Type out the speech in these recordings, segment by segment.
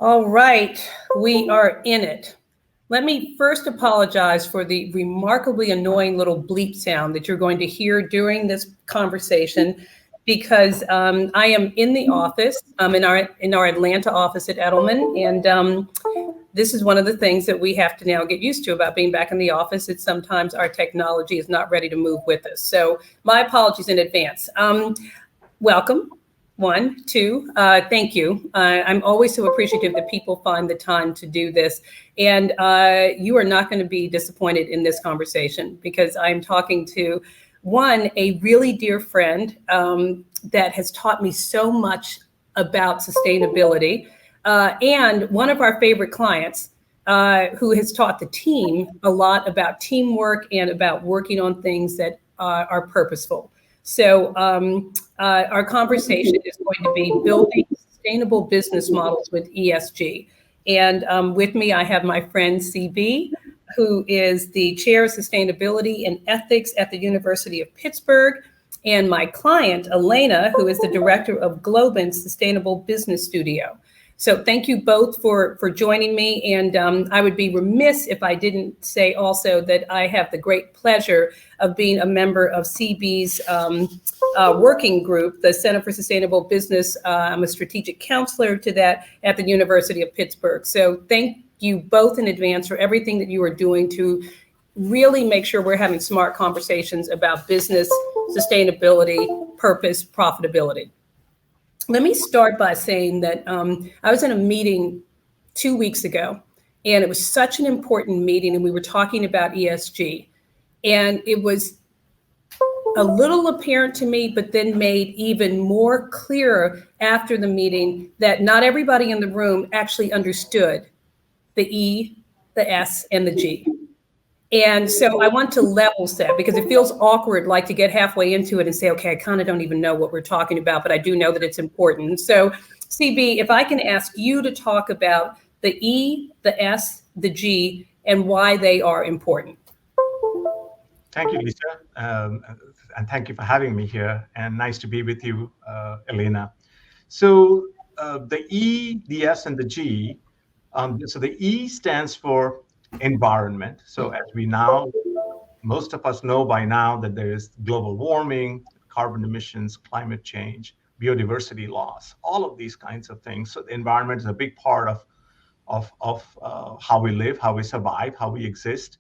All right, we are in it. Let me first apologize for the remarkably annoying little bleep sound that you're going to hear during this conversation, because I am in the office, in our Atlanta office at Edelman, and this is one of the things that we have to now get used to about being back in the office. It's sometimes our technology is not ready to move with us. So my apologies in advance. Welcome. One, two, thank you. I'm always so appreciative that people find the time to do this. And you are not going to be disappointed in this conversation, because I'm talking to a really dear friend that has taught me so much about sustainability, and one of our favorite clients who has taught the team a lot about teamwork and about working on things that are purposeful. So our conversation is going to be building sustainable business models with ESG. And with me, I have my friend CB, who is the chair of sustainability and ethics at the University of Pittsburgh, and my client, Elena, who is the director of Globant's Sustainable Business Studio. So thank you both for joining me. And I would be remiss if I didn't say also that I have the great pleasure of being a member of CB's working group, the Center for Sustainable Business. I'm a strategic counselor to that at the University of Pittsburgh. So thank you both in advance for everything that you are doing to really make sure we're having smart conversations about business, sustainability, purpose, profitability. Let me start by saying that I was in a meeting 2 weeks ago, and it was such an important meeting, and we were talking about ESG. And it was a little apparent to me, but then made even more clearer after the meeting that not everybody in the room actually understood the E, the S, and the G. And so I want to level set, because it feels awkward, like to get halfway into it and say, okay, I kind of don't even know what we're talking about, but I do know that it's important. So CB, if I can ask you to talk about the E, the S, the G, and why they are important. Thank you, Lisa. And thank you for having me here. And nice to be with you, Elena. So the E, the S, and the G. So the E stands for environment. So as we now, most of us know by now that there is global warming, carbon emissions, climate change, biodiversity loss, all of these kinds of things. So the environment is a big part of how we live, how we survive, how we exist.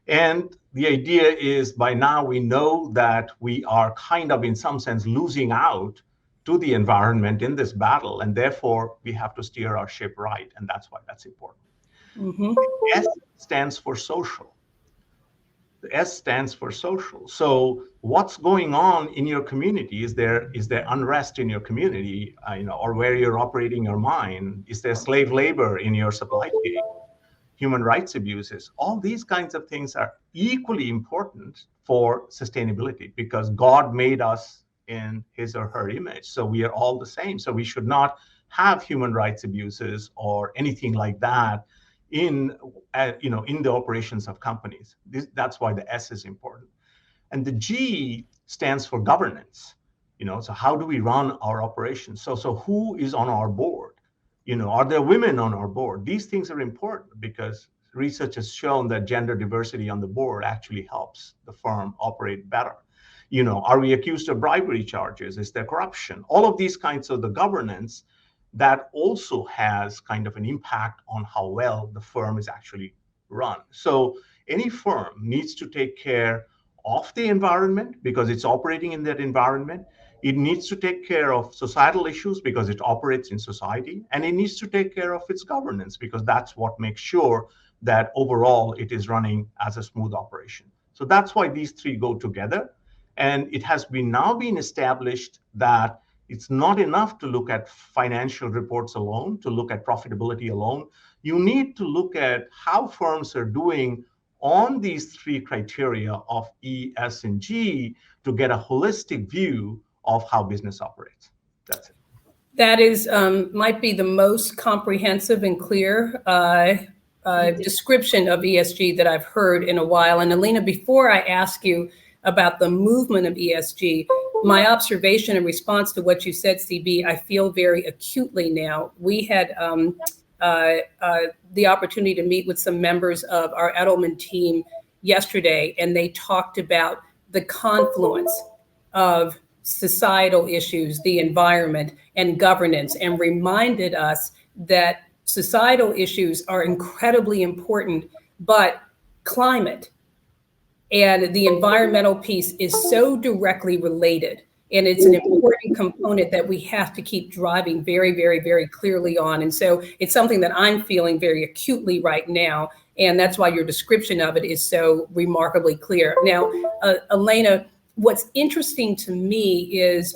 And the idea is, by now we know that we are kind of in some sense losing out to the environment in this battle, and therefore we have to steer our ship right, and that's why that's important. Mm-hmm. S stands for social. The S stands for social. So what's going on in your community? Is there unrest in your community, or where you're operating your mine? Is there slave labor in your supply chain? Human rights abuses? All these kinds of things are equally important for sustainability, because God made us in his or her image. So we are all the same. So we should not have human rights abuses or anything like that in the operations of companies. That's why the S is important. And the G stands for governance. So how do we run our operations? So who is on our board? Are there women on our board? These things are important, because research has shown that gender diversity on the board actually helps the firm operate better. Are we accused of bribery charges? Is there corruption? All of these kinds of the governance that also has kind of an impact on how well the firm is actually run. So any firm needs to take care of the environment, because it's operating in that environment. It needs to take care of societal issues, because it operates in society. And it needs to take care of its governance, because that's what makes sure that overall it is running as a smooth operation. So that's why these three go together. And it has now been established that it's not enough to look at financial reports alone, to look at profitability alone. You need to look at how firms are doing on these three criteria of E, S, and G to get a holistic view of how business operates. That's it. That is might be the most comprehensive and clear description of ESG that I've heard in a while. And Elena, before I ask you about the movement of ESG, my observation in response to what you said, CB, I feel very acutely now. We had the opportunity to meet with some members of our Edelman team yesterday, and they talked about the confluence of societal issues, the environment, and governance, and reminded us that societal issues are incredibly important, but climate and the environmental piece is so directly related. And it's an important component that we have to keep driving very, very, very clearly on. And so it's something that I'm feeling very acutely right now. And that's why your description of it is so remarkably clear. Now, Elena, what's interesting to me is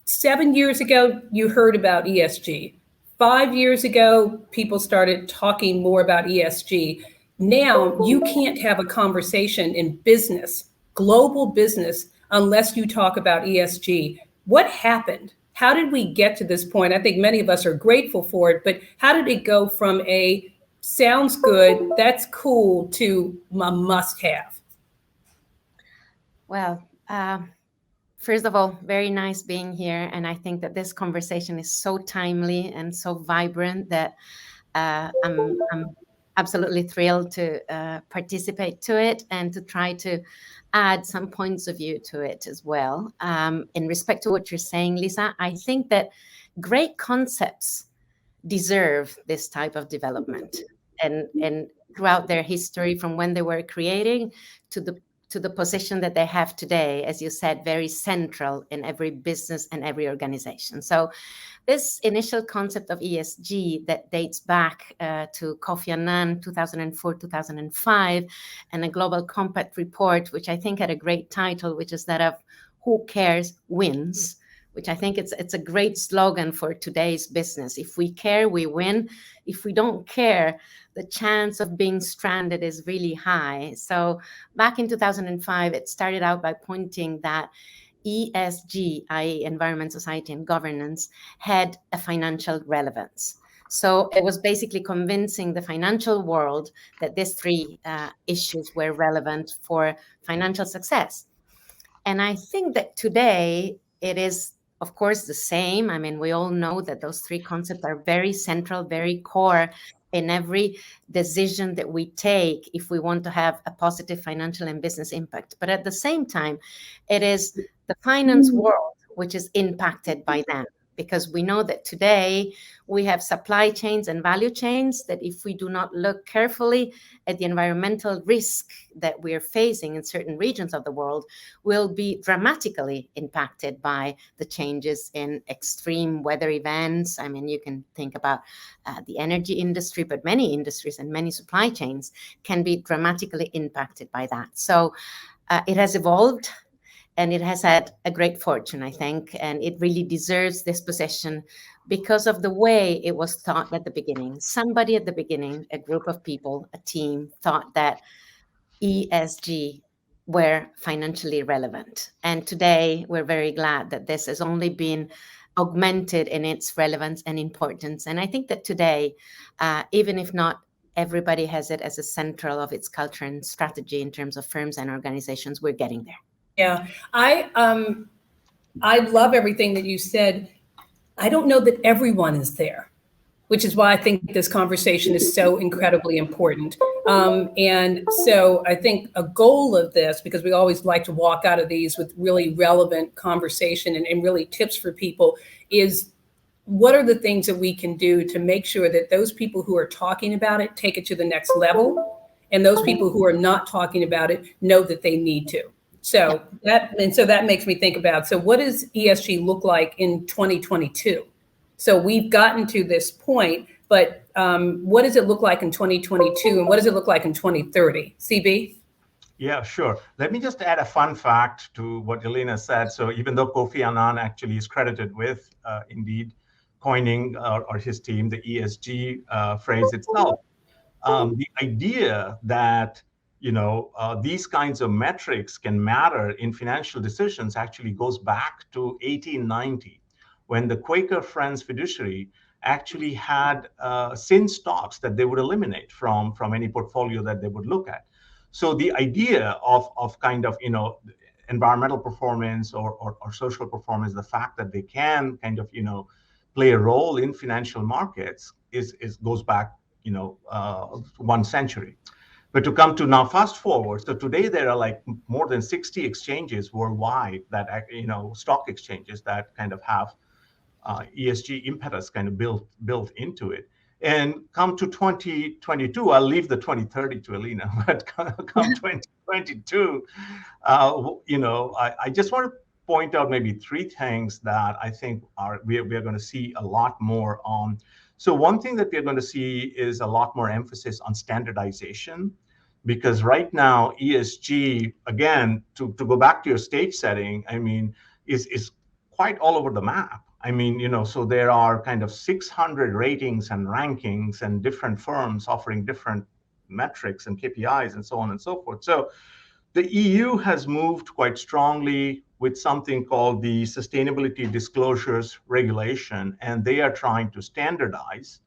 7 years ago, you heard about ESG. 5 years ago, people started talking more about ESG. Now, you can't have a conversation in business, global business, unless you talk about ESG. What happened? How did we get to this point? I think many of us are grateful for it, but how did it go from a sounds good, that's cool, to a must-have? Well, first of all, very nice being here. And I think that this conversation is so timely and so vibrant that I'm absolutely thrilled to participate to it and to try to add some points of view to it as well. In respect to what you're saying, Lisa, I think that great concepts deserve this type of development. And throughout their history, from when they were creating to the position that they have today, as you said, very central in every business and every organization. So this initial concept of ESG that dates back to Kofi Annan, 2004, 2005, and a Global Compact report, which I think had a great title, which is that of "Who Cares Wins," which I think it's a great slogan for today's business. If we care, we win. If we don't care, the chance of being stranded is really high. So back in 2005, it started out by pointing that ESG, i.e. environment, society, and governance, had a financial relevance. So it was basically convincing the financial world that these three issues were relevant for financial success. And I think that today it is, of course, the same. I mean, we all know that those three concepts are very central, very core in every decision that we take if we want to have a positive financial and business impact. But at the same time, it is the finance world which is impacted by them, because we know that today we have supply chains and value chains that, if we do not look carefully at the environmental risk that we're facing in certain regions of the world, will be dramatically impacted by the changes in extreme weather events. I mean, you can think about the energy industry, but many industries and many supply chains can be dramatically impacted by that. So it has evolved. And it has had a great fortune, I think, and it really deserves this position because of the way it was thought at the beginning. Somebody at the beginning, a group of people, a team, thought that ESG were financially relevant. And today, we're very glad that this has only been augmented in its relevance and importance. And I think that today, even if not everybody has it as a central of its culture and strategy in terms of firms and organizations, we're getting there. Yeah, I love everything that you said. I don't know that everyone is there, which is why I think this conversation is so incredibly important. And so I think a goal of this, because we always like to walk out of these with really relevant conversation and really tips for people, is what are the things that we can do to make sure that those people who are talking about it take it to the next level, and those people who are not talking about it know that they need to. So that makes me think about, so what does ESG look like in 2022? So we've gotten to this point, but what does it look like in 2022, and what does it look like in 2030? CB? Yeah, sure. Let me just add a fun fact to what Elena said. So even though Kofi Annan actually is credited with indeed coining, or his team, the ESG phrase itself, the idea that these kinds of metrics can matter in financial decisions actually goes back to 1890, when the Quaker Friends fiduciary actually had sin stocks that they would eliminate from any portfolio that they would look at. So the idea of kind of, environmental performance or social performance, the fact that they can kind of, play a role in financial markets goes back, 1 century. But to come to now, fast forward, so today there are like more than 60 exchanges worldwide that, stock exchanges that kind of have ESG impetus kind of built into it. And come to 2022, I'll leave the 2030 to Elena, but come 2022, I just want to point out maybe 3 things that I think we are going to see a lot more on. So one thing that we're going to see is a lot more emphasis on standardization, because right now ESG, again, to go back to your stage setting, I mean, is quite all over the map. I mean, so there are kind of 600 ratings and rankings and different firms offering different metrics and KPIs and so on and so forth. So the EU has moved quite strongly with something called the Sustainability Disclosures Regulation, and they are trying to standardize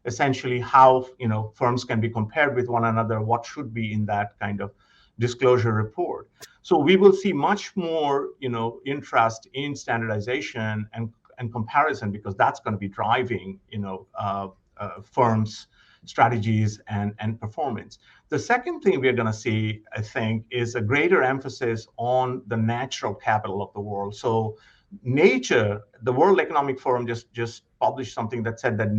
essentially how firms can be compared with one another, what should be in that kind of disclosure report. So we will see much more interest in standardization and comparison, because that's going to be driving firms' strategies and performance. The second thing we're going to see, I think, is a greater emphasis on the natural capital of the world. So nature, the World Economic Forum just published something that said that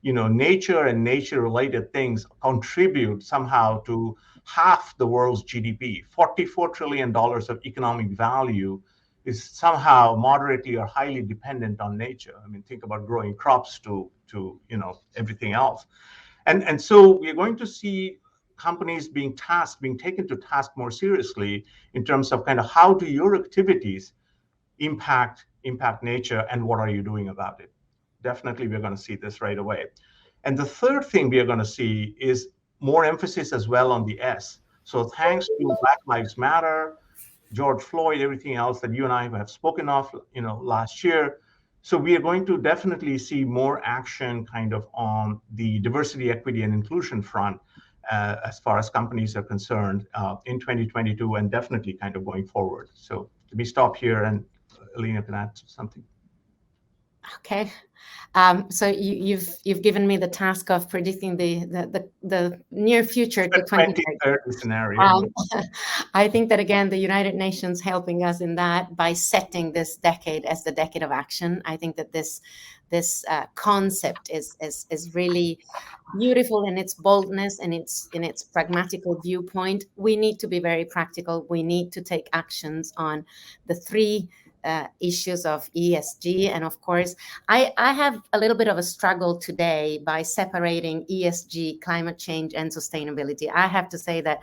nature and nature-related things contribute somehow to half the world's GDP. $44 trillion of economic value is somehow moderately or highly dependent on nature. I mean, think about growing crops to everything else. And so we're going to see companies being taken to task more seriously in terms of kind of how do your activities impact nature, and what are you doing about it? Definitely, we're going to see this right away. And the third thing we are going to see is more emphasis as well on the S. So thanks to Black Lives Matter, George Floyd, everything else that you and I have spoken of, last year. So we are going to definitely see more action kind of on the diversity, equity, and inclusion front as far as companies are concerned in 2022, and definitely kind of going forward. So let me stop here, and Elena can add something. Okay. So you've given me the task of predicting the near future to 2030 scenario. I think that, again, the United Nations helping us in that by setting this decade as the decade of action. I think that this concept is really beautiful in its boldness and in its pragmatical viewpoint. We need to be very practical. We need to take actions on the 3 issues of ESG. And of course, I have a little bit of a struggle today by separating ESG, climate change, and sustainability. I have to say that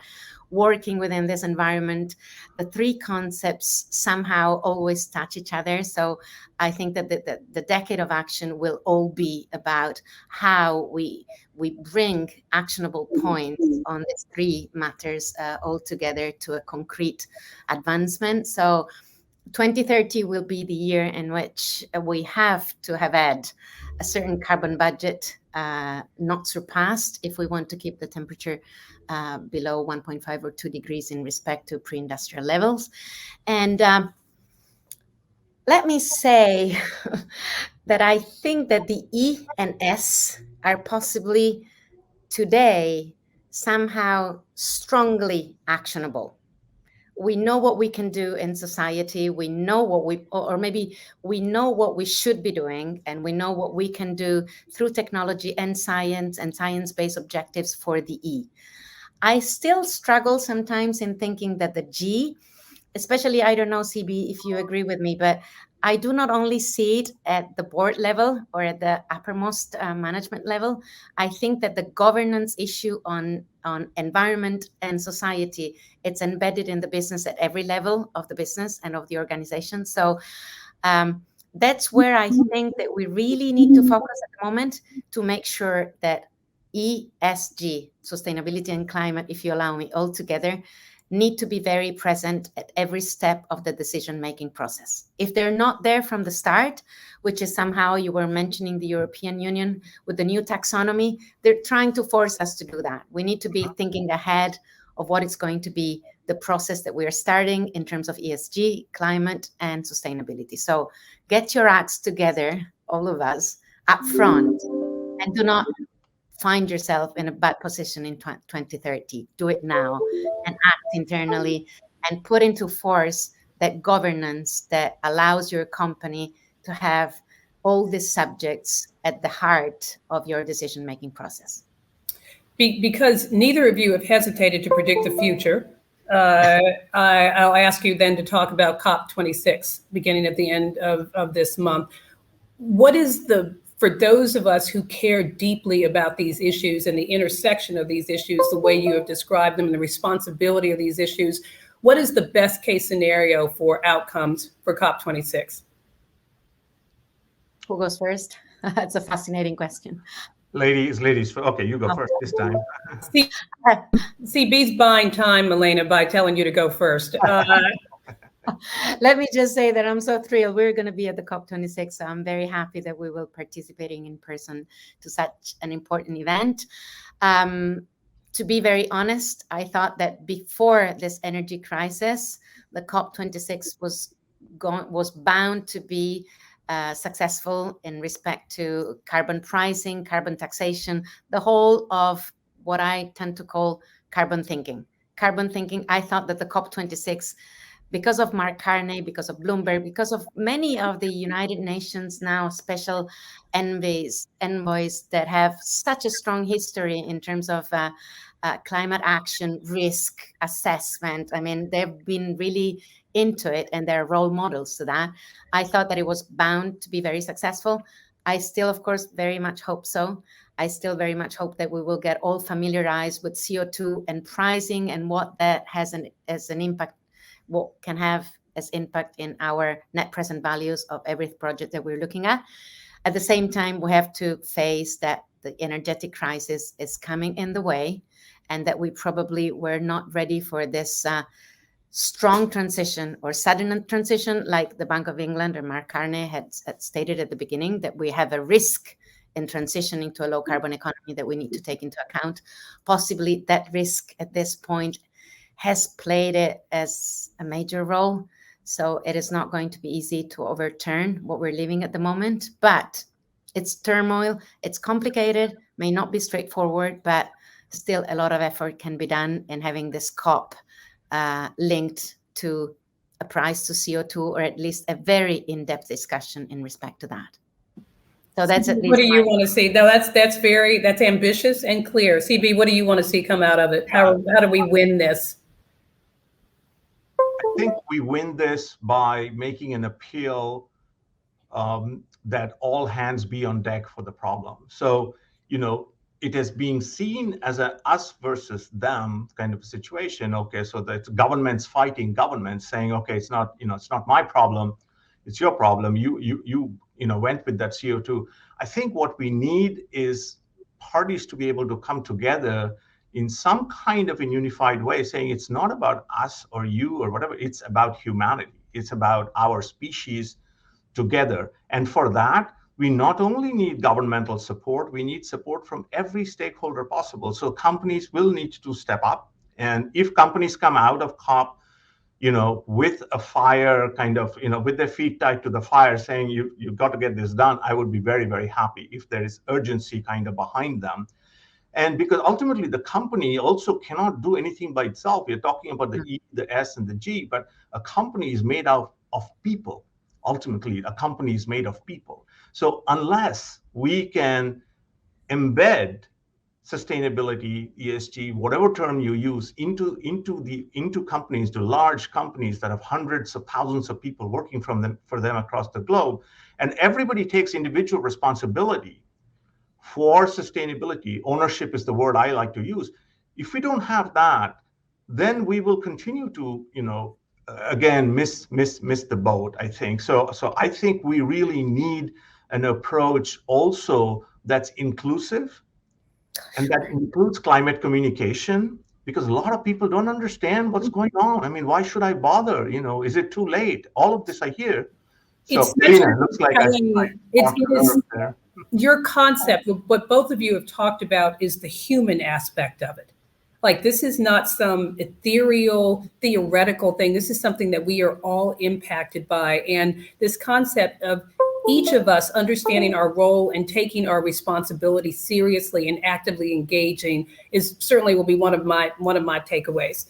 working within this environment, the 3 concepts somehow always touch each other. So I think that the decade of action will all be about how we bring actionable points on these 3 matters all together to a concrete advancement. So 2030 will be the year in which we have to have had a certain carbon budget not surpassed if we want to keep the temperature below 1.5 or 2 degrees in respect to pre-industrial levels. And let me say that I think that the E and S are possibly today somehow strongly actionable. We know what we can do in society. We know what we know what we should be doing, and we know what we can do through technology and science-based objectives for the E. I still struggle sometimes in thinking that the G, especially, I don't know, CB, if you agree with me, but I do not only see it at the board level or at the uppermost management level. I think that the governance issue on environment and society, it's embedded in the business at every level of the business and of the organization. So that's where I think that we really need to focus at the moment to make sure that ESG, sustainability and climate, if you allow me, all together, need to be very present at every step of the decision-making process. If they're not there from the start, which is somehow, you were mentioning the European Union with the new taxonomy, they're trying to force us to do that. We need to be thinking ahead of what is going to be the process that we are starting in terms of ESG, climate, and sustainability. So get your acts together, all of us. upfront, and do not find yourself in a bad position in 2030. Do it now and act internally and put into force that governance that allows your company to have all these subjects at the heart of your decision-making process. Because neither of you have hesitated to predict the future, I'll ask you then to talk about COP26 beginning at the end of this month. What is for those of us who care deeply about these issues and the intersection of these issues, the way you have described them and the responsibility of these issues, what is the best case scenario for outcomes for COP26? Who goes first? That's a fascinating question. Ladies. Okay, you go first this time. CB's buying time, Elena, by telling you to go first. Let me just say that I'm so thrilled. We're going to be at the COP26. So I'm very happy that we will participating in person to such an important event. To be very honest, I thought that before this energy crisis, the COP26 was bound to be successful in respect to carbon pricing, carbon taxation, the whole of what I tend to call carbon thinking. Carbon thinking, I thought that the COP26, because of Mark Carney, because of Bloomberg, because of many of the United Nations now special envoys that have such a strong history in terms of climate action, risk assessment. I mean, they've been really into it and they're role models to that. I thought that it was bound to be very successful. I still, of course, very much hope so. I still very much hope that we will get all familiarized with CO2 and pricing and what that has as an impact, what can have as impact in our net present values of every project that we're looking at. At the same time, we have to face that the energetic crisis is coming in the way and that we probably were not ready for this strong transition or sudden transition, like the Bank of England or Mark Carney had stated at the beginning, that we have a risk in transitioning to a low carbon economy that we need to take into account. Possibly that risk at this point has played it as a major role. So it is not going to be easy to overturn what we're living at the moment, but it's turmoil, it's complicated, may not be straightforward, but still a lot of effort can be done in having this COP linked to a price to CO2, or at least a very in-depth discussion in respect to that. So that's at least. What do you want to see? No, that's ambitious and clear. CB, what do you want to see come out of it? How do we win this? I think we win this by making an appeal that all hands be on deck for the problem. So, it is being seen as a us versus them kind of a situation. Okay, so that's governments fighting governments, saying, okay, it's not my problem, it's your problem. You went with that CO2. I think what we need is parties to be able to come together in some kind of a unified way, saying it's not about us or you or whatever, it's about humanity. It's about our species together. And for that, we not only need governmental support, we need support from every stakeholder possible. So companies will need to step up. And if companies come out of COP, with a fire kind of, with their feet tied to the fire saying, you've got to get this done, I would be very, very happy if there is urgency kind of behind them. And because ultimately the company also cannot do anything by itself. We're talking about the E, the S, and the G, but a company is made out of people. Ultimately, a company is made of people. So unless we can embed sustainability, ESG, whatever term you use, into companies, to large companies that have hundreds of thousands of people working for them across the globe, and everybody takes individual responsibility for sustainability. Ownership is the word I like to use. If we don't have that, then we will continue to, again, miss the boat, I think. So I think we really need an approach also that's inclusive, and that includes climate communication, because a lot of people don't understand what's going on. I mean, why should I bother? Is it too late? All of this I hear. So, Elena, looks like your concept, what both of you have talked about, is the human aspect of it. Like, this is not some ethereal, theoretical thing. This is something that we are all impacted by. And this concept of each of us understanding our role and taking our responsibility seriously and actively engaging is certainly will be one of my takeaways.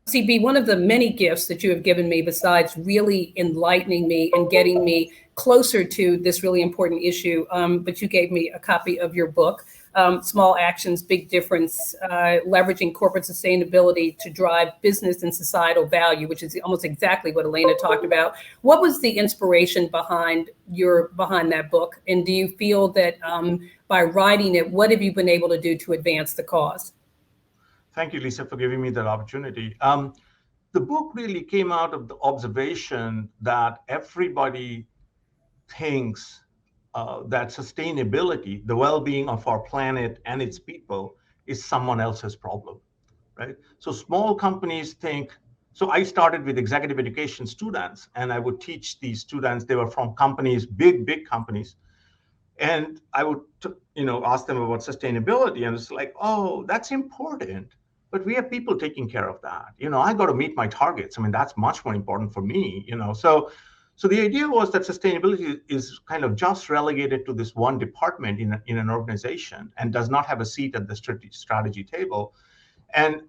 CB, one of the many gifts that you have given me, besides really enlightening me and getting me closer to this really important issue, but you gave me a copy of your book, Small Actions, Big Difference, Leveraging Corporate Sustainability to Drive Business and Societal Value, which is almost exactly what Elena talked about. What was the inspiration behind that book? And do you feel that by writing it, what have you been able to do to advance the cause? Thank you, Lisa, for giving me that opportunity. The book really came out of the observation that everybody thinks that sustainability, the well-being of our planet and its people, is someone else's problem, right? So small companies think, so I started with executive education students, and I would teach these students, they were from companies, big companies, and I would ask them about sustainability, and it's like, oh, that's important. But we have people taking care of that. I got to meet my targets. I mean, that's much more important for me. So the idea was that sustainability is kind of just relegated to this one department in an organization and does not have a seat at the strategy table. And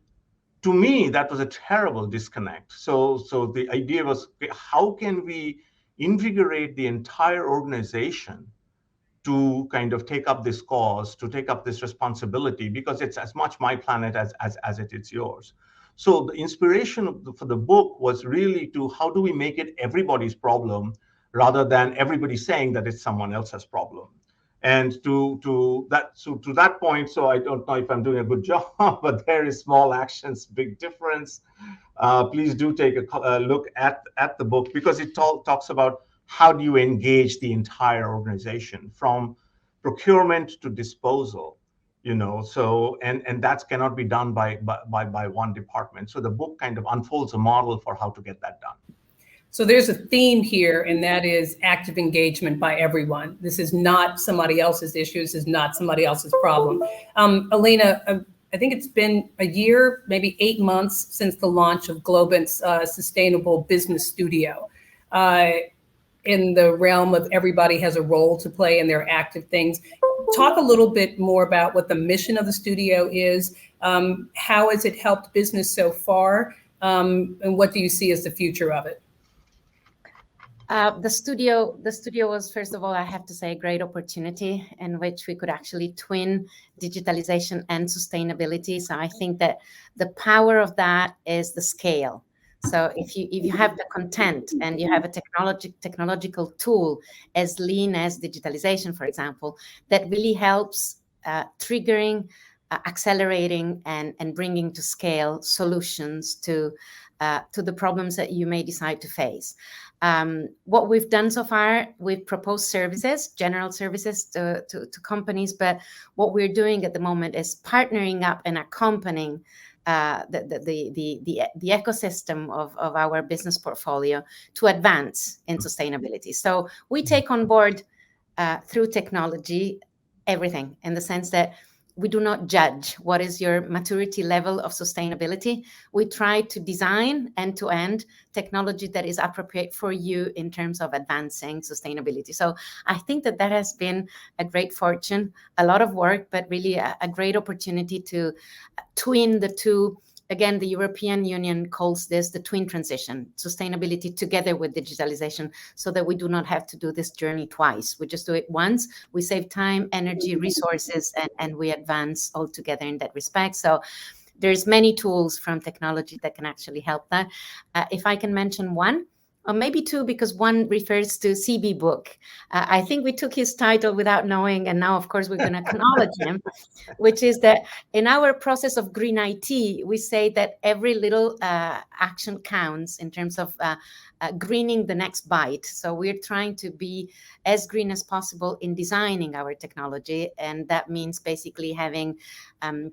to me, that was a terrible disconnect. So the idea was, how can we invigorate the entire organization to kind of take up this cause, to take up this responsibility, because it's as much my planet as it is yours. So the inspiration for the book was really to how do we make it everybody's problem rather than everybody saying that it's someone else's problem. And to that point, so I don't know if I'm doing a good job, but there is Small Actions, Big Difference. Please do take a look at the book, because it talks about how do you engage the entire organization from procurement to disposal, so and that cannot be done by one department. So the book kind of unfolds a model for how to get that done. So there's a theme here, and that is active engagement by everyone. This is not somebody else's issue. This is not somebody else's problem. Elena, I think it's been a year, maybe 8 months since the launch of Globant's Sustainable Business Studio. In the realm of everybody has a role to play in their active things. Talk a little bit more about what the mission of the studio is. How has it helped business so far? And what do you see as the future of it? The studio was, first of all, I have to say, a great opportunity in which we could actually twin digitalization and sustainability. So I think that the power of that is the scale. So if you have the content and you have a technological tool as lean as digitalization, for example, that really helps triggering, accelerating, and bringing to scale solutions to the problems that you may decide to face. What we've done so far, we've proposed services, general services to companies, but what we're doing at the moment is partnering up and accompanying the ecosystem of our business portfolio to advance in sustainability. So we take on board through technology everything, in the sense that we do not judge what is your maturity level of sustainability. We try to design end-to-end technology that is appropriate for you in terms of advancing sustainability. So I think that has been a great fortune, a lot of work, but really a great opportunity to twin the two. Again, the European Union calls this the twin transition, sustainability together with digitalization, so that we do not have to do this journey twice. We just do it once. We save time, energy, resources, and we advance all together in that respect. So there's many tools from technology that can actually help that. If I can mention one, or maybe two, because one refers to CB book. I think we took his title without knowing, and now, of course, we're going to acknowledge him, which is that in our process of green IT, we say that every little action counts in terms of greening the next bite. So we're trying to be as green as possible in designing our technology, and that means basically having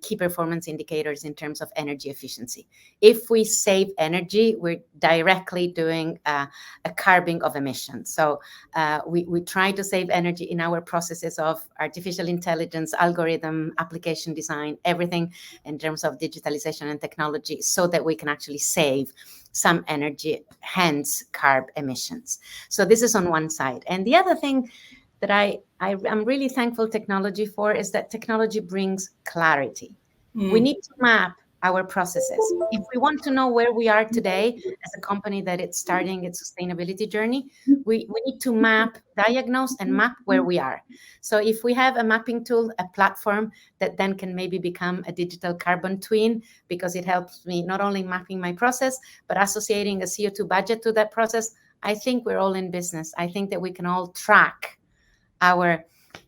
key performance indicators in terms of energy efficiency. If we save energy, we're directly doing curbing of emissions. So we try to save energy in our processes of artificial intelligence, algorithm, application design, everything in terms of digitalization and technology, so that we can actually save some energy, hence carb emissions. So this is on one side. And the other thing that I'm really thankful technology for is that technology brings clarity. We need to map our processes. If we want to know where we are today as a company that it's starting its sustainability journey, we need to map, diagnose, and map where we are. So if we have a mapping tool, a platform that then can maybe become a digital carbon twin, because it helps me not only mapping my process, but associating a CO2 budget to that process, I think we're all in business. I think that we can all track our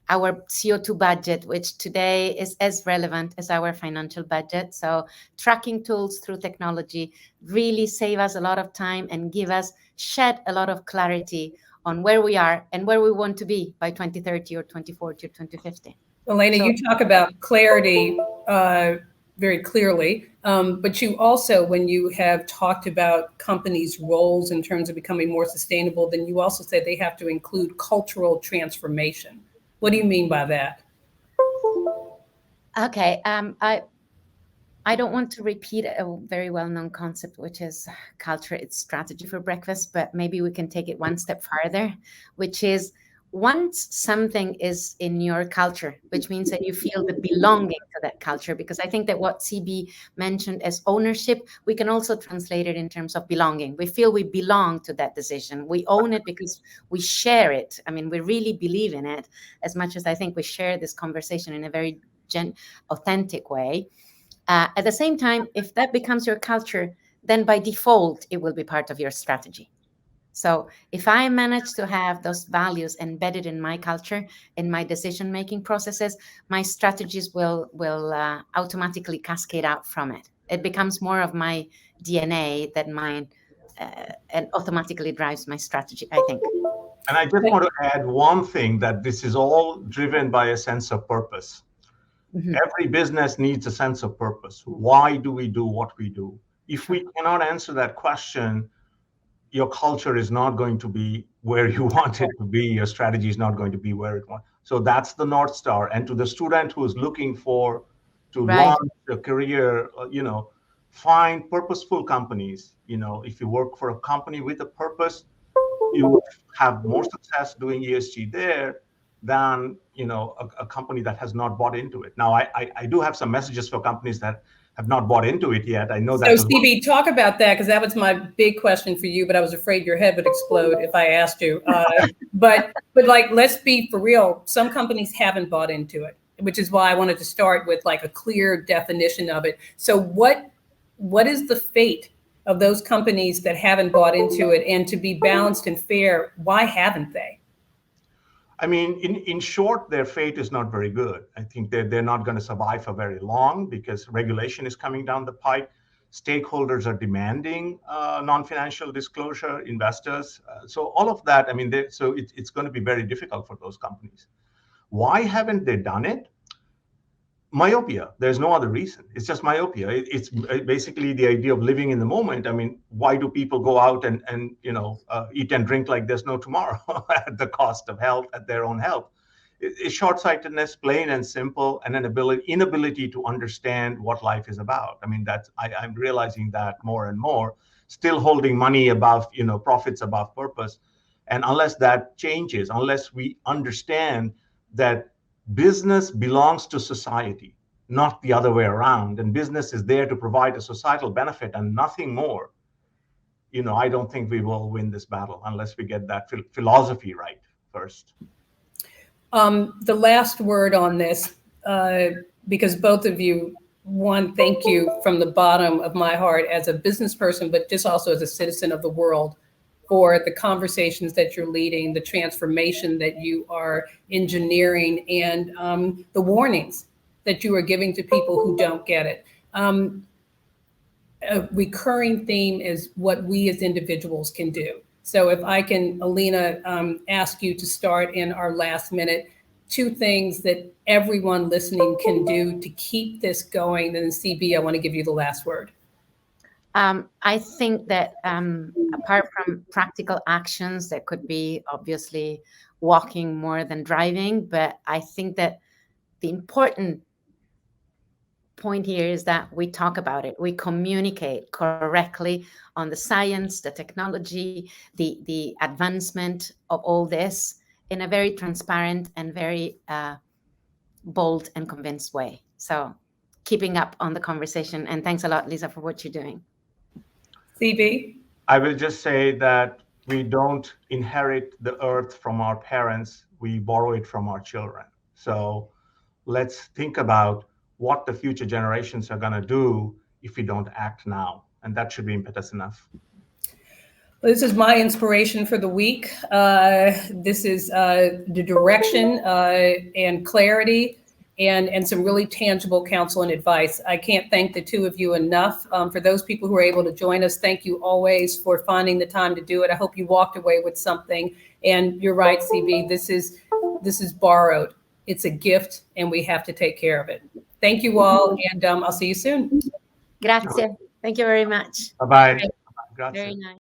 CO2 budget, which today is as relevant as our financial budget. So tracking tools through technology really save us a lot of time and shed a lot of clarity on where we are and where we want to be by 2030 or 2040 or 2050. Elena, you talk about clarity very clearly, but you also, when you have talked about companies' roles in terms of becoming more sustainable, then you also say they have to include cultural transformation. What do you mean by that? Okay, I don't want to repeat a very well-known concept, which is culture, it's strategy for breakfast, but maybe we can take it one step farther, which is once something is in your culture, which means that you feel the belonging to that culture, because I think that what CB mentioned as ownership, we can also translate it in terms of belonging. We feel we belong to that decision. We own it because we share it. I mean, we really believe in it as much as I think we share this conversation in a very authentic way. At the same time, if that becomes your culture, then by default, it will be part of your strategy. So if I manage to have those values embedded in my culture, in my decision-making processes, my strategies will automatically cascade out from it. It becomes more of my DNA than mine, and automatically drives my strategy, I think. And I just want to add one thing, that this is all driven by a sense of purpose. Mm-hmm. Every business needs a sense of purpose. Why do we do what we do? If we cannot answer that question, your culture is not going to be where you want it to be. Your strategy is not going to be where it wants. So that's the North Star. And to the student who is looking to launch a career, find purposeful companies. If you work for a company with a purpose, you will have more success doing ESG there than a company that has not bought into it. Now, I do have some messages for companies that have not bought into it yet. I know that. So, CB, talk about that, because that was my big question for you, but I was afraid your head would explode if I asked you. But like, let's be for real. Some companies haven't bought into it, which is why I wanted to start with like a clear definition of it. So what is the fate of those companies that haven't bought into it? And to be balanced and fair, why haven't they? I mean, in short, their fate is not very good. I think they're not going to survive for very long because regulation is coming down the pike. Stakeholders are demanding non-financial disclosure, investors. So all of that, I mean, it's going to be very difficult for those companies. Why haven't they done it? Myopia. There's no other reason. It's just myopia. It's basically the idea of living in the moment. I mean, why do people go out and eat and drink like there's no tomorrow at the cost of health, at their own health? It's short-sightedness, plain and simple, and an inability to understand what life is about. I mean, I'm realizing that more and more. Still holding money above, profits above purpose, and unless that changes, unless we understand that business belongs to society, not the other way around. And business is there to provide a societal benefit and nothing more. I don't think we will win this battle unless we get that philosophy right first. The last word on this, because both of you, one, thank you from the bottom of my heart as a business person, but just also as a citizen of the world, for the conversations that you're leading, the transformation that you are engineering, and the warnings that you are giving to people who don't get it. A recurring theme is what we as individuals can do. So if I can, Elena, ask you to start in our last minute, 2 things that everyone listening can do to keep this going. And then CB, I want to give you the last word. I think that apart from practical actions, that could be obviously walking more than driving, but I think that the important point here is that we talk about it, we communicate correctly on the science, the technology, the advancement of all this in a very transparent and very bold and convinced way. So keeping up on the conversation, and thanks a lot, Lisa, for what you're doing. CB? I will just say that we don't inherit the earth from our parents, we borrow it from our children. So let's think about what the future generations are going to do if we don't act now. And that should be impetus enough. This is my inspiration for the week. This is the direction and clarity and some really tangible counsel and advice. I can't thank the two of you enough. For those people who are able to join us, thank you always for finding the time to do it. I hope you walked away with something. And you're right, CB, this is borrowed. It's a gift and we have to take care of it. Thank you all, and I'll see you soon. Grazie. Thank you very much. Bye-bye. Very nice.